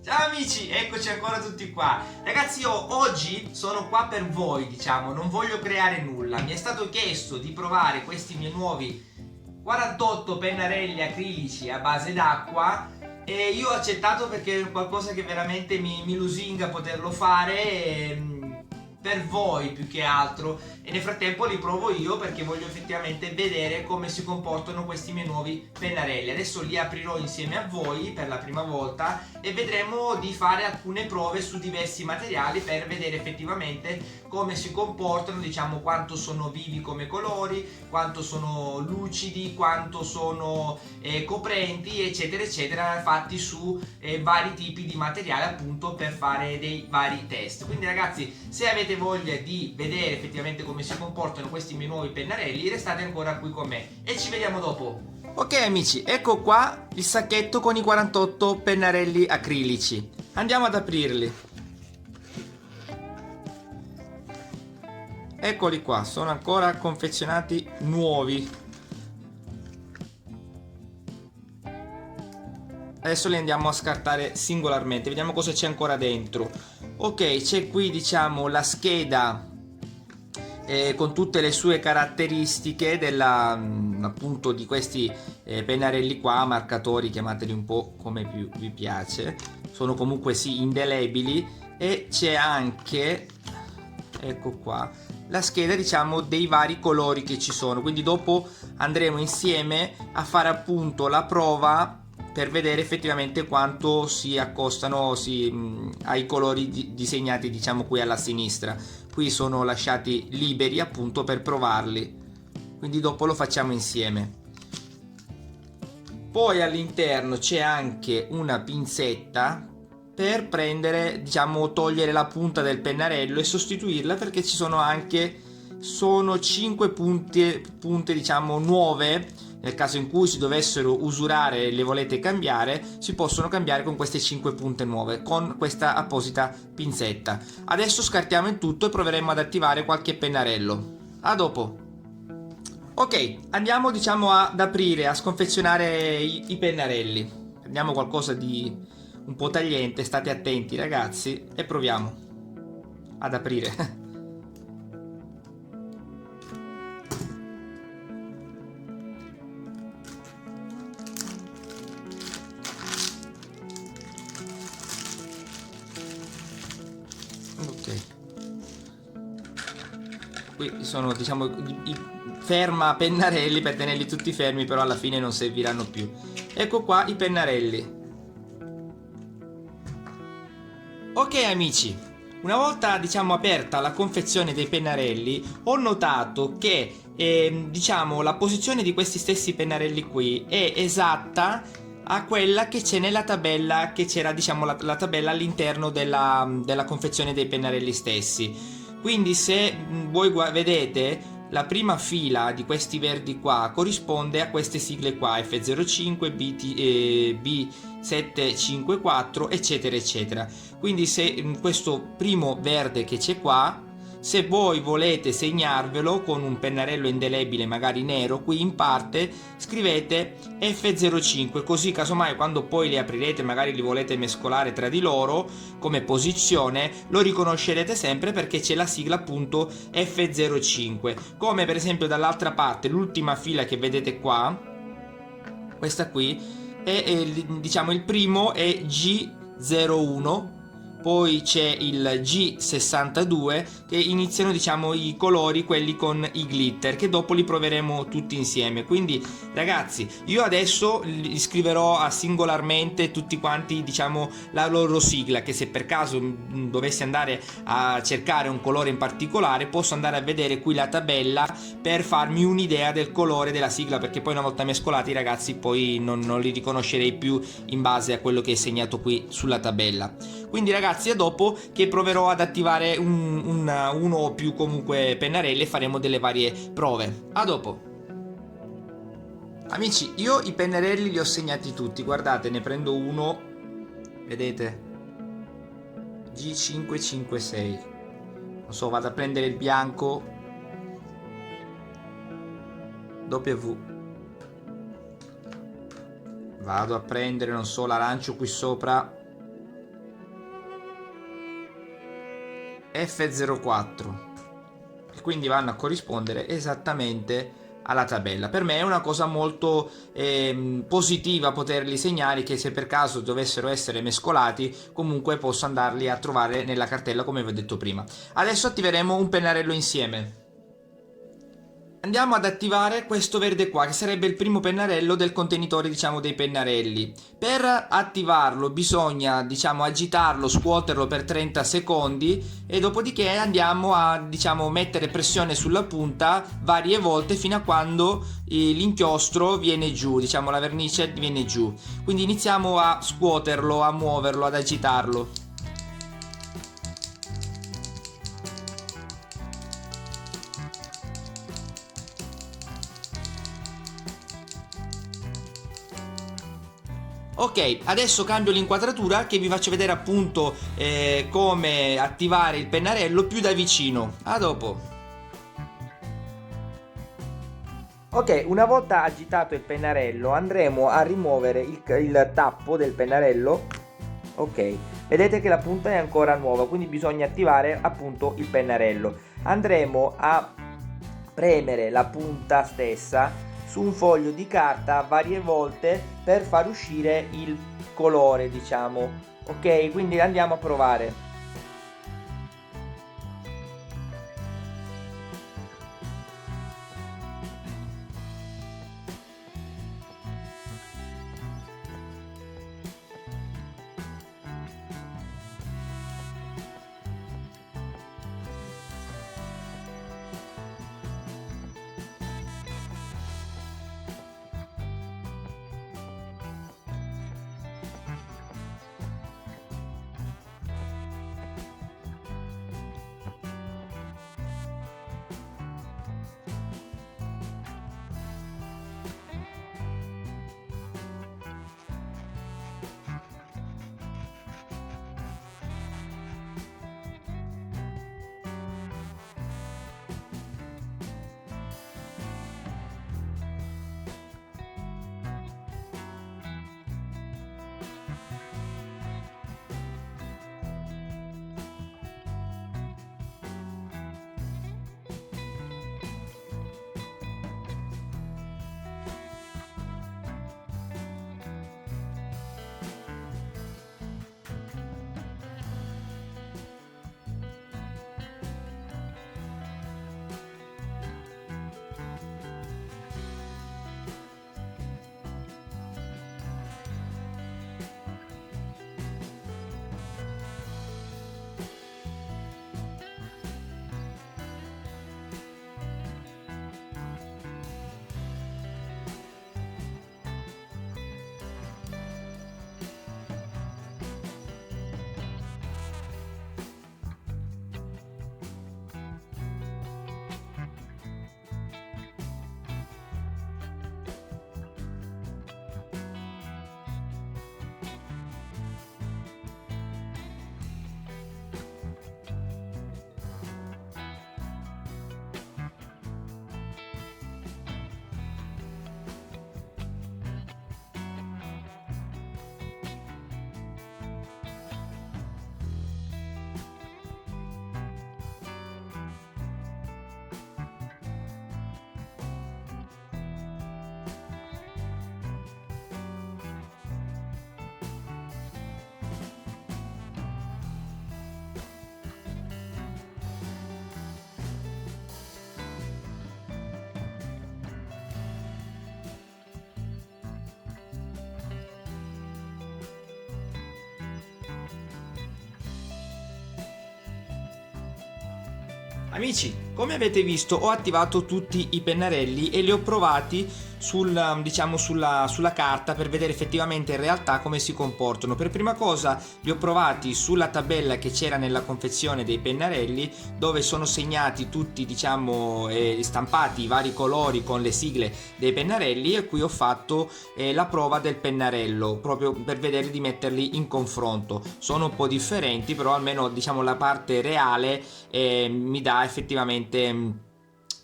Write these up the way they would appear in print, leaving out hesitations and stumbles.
Ciao amici, eccoci ancora tutti qua. Ragazzi, io oggi sono qua per voi, diciamo, non voglio creare nulla. Mi è stato chiesto di provare questi miei nuovi 48 pennarelli acrilici a base d'acqua e io ho accettato perché è qualcosa che veramente mi lusinga poterlo fare per voi più che altro, e nel frattempo li provo io perché voglio effettivamente vedere come si comportano questi miei nuovi pennarelli. Adesso li aprirò insieme a voi per la prima volta e vedremo di fare alcune prove su diversi materiali per vedere effettivamente come si comportano, diciamo quanto sono vivi come colori, quanto sono lucidi, quanto sono coprenti, eccetera eccetera, fatti su vari tipi di materiale, appunto per fare dei vari test. Quindi ragazzi, se avete voglia di vedere effettivamente come si comportano questi miei nuovi pennarelli, restate ancora qui con me e ci vediamo dopo. Ok amici, ecco qua il sacchetto con i 48 pennarelli acrilici. Andiamo ad aprirli. Eccoli qua, sono ancora confezionati nuovi. Adesso li andiamo a scartare singolarmente, vediamo cosa c'è ancora dentro. Ok, c'è qui diciamo la scheda con tutte le sue caratteristiche appunto di questi pennarelli qua, marcatori, chiamateli un po' come più vi piace. Sono comunque sì indelebili, e c'è anche, ecco qua, la scheda diciamo dei vari colori che ci sono. Quindi dopo andremo insieme a fare appunto la prova per vedere effettivamente quanto si accostano ai colori disegnati diciamo qui alla sinistra. Qui sono lasciati liberi appunto per provarli, quindi dopo lo facciamo insieme. Poi all'interno c'è anche una pinzetta per prendere, diciamo, togliere la punta del pennarello e sostituirla, perché ci sono anche 5 punte diciamo nuove. Nel caso in cui si dovessero usurare e le volete cambiare, si possono cambiare con queste 5 punte nuove con questa apposita pinzetta. Adesso scartiamo il tutto e proveremo ad attivare qualche pennarello. A dopo. Ok, andiamo diciamo ad aprire, a sconfezionare i pennarelli. Prendiamo qualcosa di un po' tagliente, state attenti ragazzi, e proviamo ad aprire. Ok, qui sono diciamo i ferma pennarelli per tenerli tutti fermi, però alla fine non serviranno più. Ecco qua i pennarelli. Ok amici, una volta diciamo aperta la confezione dei pennarelli, ho notato che diciamo la posizione di questi stessi pennarelli qui è esatta a quella che c'è nella tabella, che c'era diciamo la tabella all'interno della confezione dei pennarelli stessi. Quindi se voi vedete, la prima fila di questi verdi qua corrisponde a queste sigle qua, F05, B754 eccetera eccetera. Quindi se questo primo verde che c'è qua, se voi volete segnarvelo con un pennarello indelebile magari nero, qui in parte scrivete F05, così casomai quando poi li aprirete, magari li volete mescolare tra di loro come posizione, lo riconoscerete sempre perché c'è la sigla appunto F05. Come per esempio dall'altra parte, l'ultima fila che vedete qua, questa qui diciamo il primo è G01, poi c'è il G62, che iniziano diciamo i colori, quelli con i glitter, che dopo li proveremo tutti insieme. Quindi ragazzi, io adesso li scriverò singolarmente tutti quanti diciamo la loro sigla, che se per caso dovessi andare a cercare un colore in particolare, posso andare a vedere qui la tabella per farmi un'idea del colore della sigla, perché poi una volta mescolati ragazzi poi non li riconoscerei più in base a quello che è segnato qui sulla tabella. Quindi ragazzi, a dopo che proverò ad attivare uno o più comunque pennarelli e faremo delle varie prove. A dopo. Amici, io i pennarelli li ho segnati tutti, guardate, ne prendo uno, vedete? G556. Non so, vado a prendere il bianco, W. Vado a prendere, non so, l'arancio qui sopra, F04, e quindi vanno a corrispondere esattamente alla tabella. Per me è una cosa molto positiva poterli segnare, che se per caso dovessero essere mescolati comunque posso andarli a trovare nella cartella come vi ho detto prima. Adesso attiveremo un pennarello insieme. Andiamo ad attivare questo verde qua, che sarebbe il primo pennarello del contenitore, diciamo, dei pennarelli. Per attivarlo bisogna, diciamo, agitarlo, scuoterlo per 30 secondi e dopodiché andiamo a, diciamo, mettere pressione sulla punta varie volte fino a quando l'inchiostro viene giù, diciamo, la vernice viene giù. Quindi iniziamo a scuoterlo, a muoverlo, ad agitarlo. Ok, adesso cambio l'inquadratura, che vi faccio vedere appunto come attivare il pennarello più da vicino. A dopo. Ok, una volta agitato il pennarello andremo a rimuovere il tappo del pennarello. Ok, vedete che la punta è ancora nuova, quindi bisogna attivare appunto il pennarello. Andremo a premere la punta stessa su un foglio di carta varie volte per far uscire il colore, diciamo. Ok, quindi andiamo a provare. Amici, come avete visto ho attivato tutti i pennarelli e li ho provati diciamo sulla carta per vedere effettivamente in realtà come si comportano. Per prima cosa li ho provati sulla tabella che c'era nella confezione dei pennarelli, dove sono segnati tutti, diciamo, stampati i vari colori con le sigle dei pennarelli, e qui ho fatto la prova del pennarello proprio per vedere di metterli in confronto. Sono un po' differenti, però almeno, diciamo, la parte reale mi dà effettivamente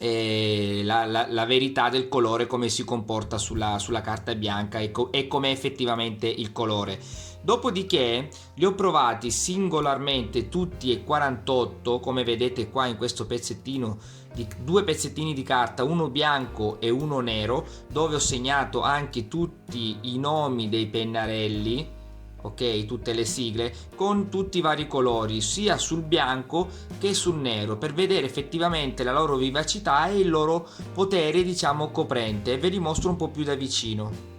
la verità del colore, come si comporta sulla carta bianca e com'è effettivamente il colore. Dopodiché li ho provati singolarmente tutti e 48, come vedete qua in questo pezzettino, di due pezzettini di carta, uno bianco e uno nero, dove ho segnato anche tutti i nomi dei pennarelli, ok, tutte le sigle con tutti i vari colori sia sul bianco che sul nero, per vedere effettivamente la loro vivacità e il loro potere, diciamo, coprente. Ve li mostro un po' più da vicino.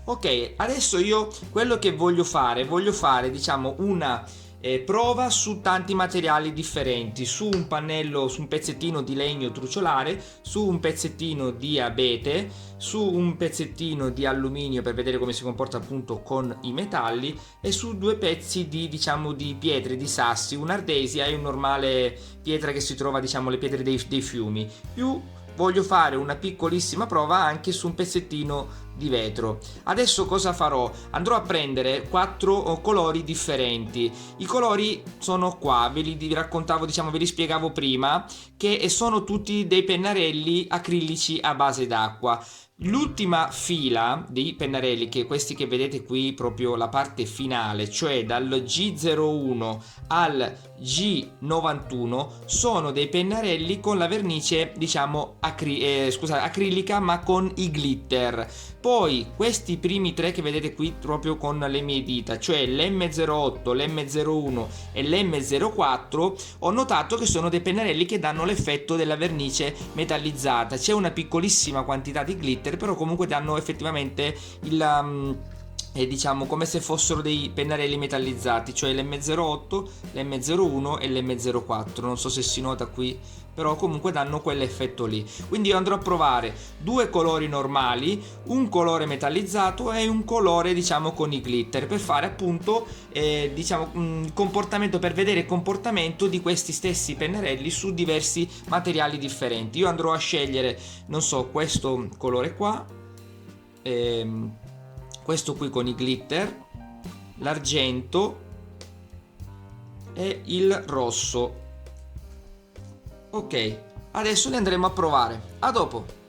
Ok, adesso io quello che voglio fare diciamo una prova su tanti materiali differenti, su un pannello, su un pezzettino di legno truciolare, su un pezzettino di abete, su un pezzettino di alluminio per vedere come si comporta appunto con i metalli e su due pezzi di, diciamo, di pietre, di sassi, un'ardesia e un normale pietra che si trova, diciamo, le pietre dei fiumi. Più voglio fare una piccolissima prova anche su un pezzettino di vetro. Adesso cosa farò? Andrò a prendere quattro colori differenti. I colori sono qua, ve li raccontavo, diciamo, ve li spiegavo prima, che sono tutti dei pennarelli acrilici a base d'acqua. L'ultima fila dei pennarelli, che questi che vedete qui, proprio la parte finale, cioè dal G01 al G91, sono dei pennarelli con la vernice, diciamo, acrilica, ma con i glitter. Poi questi primi tre che vedete qui proprio con le mie dita, cioè l'M08, l'M01 e l'M04, ho notato che sono dei pennarelli che danno l'effetto della vernice metallizzata. C'è una piccolissima quantità di glitter, però comunque danno effettivamente diciamo come se fossero dei pennarelli metallizzati, cioè l'M08, l'M01 e l'M04. Non so se si nota qui, però comunque danno quell'effetto lì. Quindi io andrò a provare due colori normali, un colore metallizzato e un colore, diciamo, con i glitter, per fare appunto diciamo un comportamento, per vedere il comportamento di questi stessi pennarelli su diversi materiali differenti. Io andrò a scegliere, non so, questo colore qua, questo qui con i glitter, l'argento e il rosso. Ok, adesso li andremo a provare. A dopo.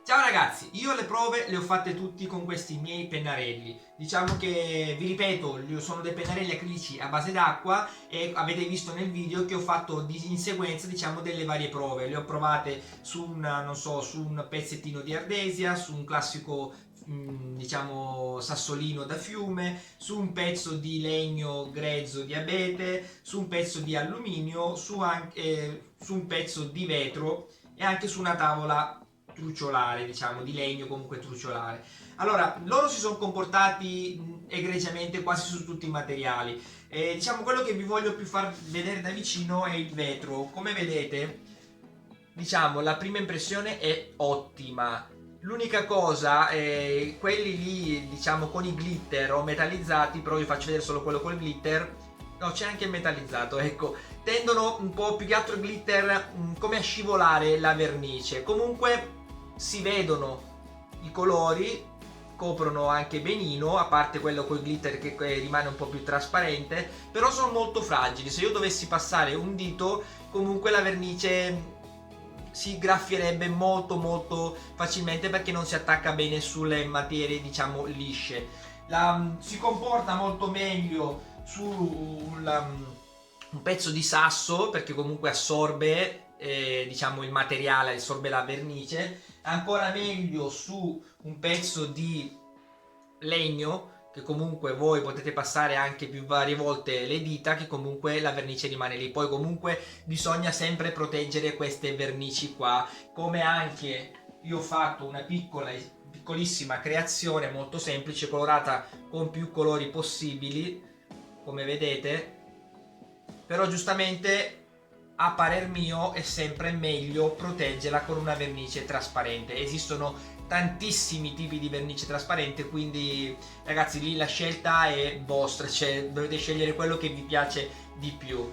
Ciao ragazzi, io le prove le ho fatte tutti con questi miei pennarelli. Diciamo che, vi ripeto, sono dei pennarelli acrilici a base d'acqua e avete visto nel video che ho fatto in sequenza, diciamo, delle varie prove. Le ho provate su un, non so, su un pezzettino di ardesia, su un classico diciamo sassolino da fiume, su un pezzo di legno grezzo di abete, su un pezzo di alluminio, su un pezzo di vetro e anche su una tavola truciolare, diciamo, di legno comunque truciolare. Allora, loro si sono comportati egregiamente quasi su tutti i materiali. Diciamo, quello che vi voglio più far vedere da vicino è il vetro. Come vedete, diciamo, la prima impressione è ottima. L'unica cosa, quelli lì, diciamo, con i glitter o metallizzati, però vi faccio vedere solo quello con il glitter. No, c'è anche il metallizzato, ecco. Tendono un po' più che altro il glitter come a scivolare la vernice. Comunque si vedono i colori, coprono anche benino, a parte quello con il glitter che rimane un po' più trasparente, però sono molto fragili. Se io dovessi passare un dito, comunque la vernice si graffierebbe molto facilmente perché non si attacca bene sulle materie, diciamo, lisce. Si comporta molto meglio su un pezzo di sasso perché comunque assorbe diciamo il materiale, assorbe la vernice, ancora meglio su un pezzo di legno che comunque voi potete passare anche più varie volte le dita, che comunque la vernice rimane lì. Poi comunque bisogna sempre proteggere queste vernici qua, come anche io ho fatto una piccolissima creazione molto semplice, colorata con più colori possibili, come vedete, però giustamente a parer mio è sempre meglio proteggerla con una vernice trasparente. Esistono tantissimi tipi di vernice trasparente, quindi ragazzi lì la scelta è vostra, cioè dovete scegliere quello che vi piace di più.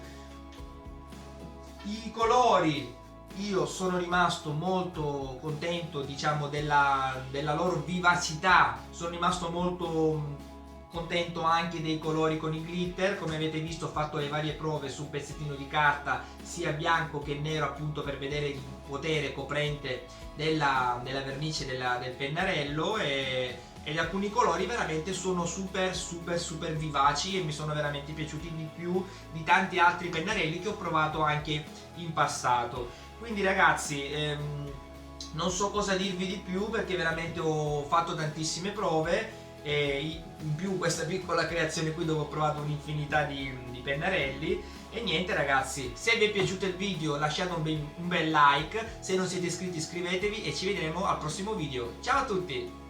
I colori, io sono rimasto molto contento, diciamo, della loro vivacità, sono rimasto molto contento anche dei colori con i glitter. Come avete visto ho fatto le varie prove su un pezzettino di carta sia bianco che nero, appunto per vedere il potere coprente della vernice del pennarello, ed alcuni colori veramente sono super vivaci e mi sono veramente piaciuti di più di tanti altri pennarelli che ho provato anche in passato. Quindi ragazzi, non so cosa dirvi di più perché veramente ho fatto tantissime prove, e in più questa piccola creazione qui dove ho provato un'infinità di pennarelli. E niente ragazzi, se vi è piaciuto il video lasciate un bel like, se non siete iscritti iscrivetevi e ci vedremo al prossimo video. Ciao a tutti!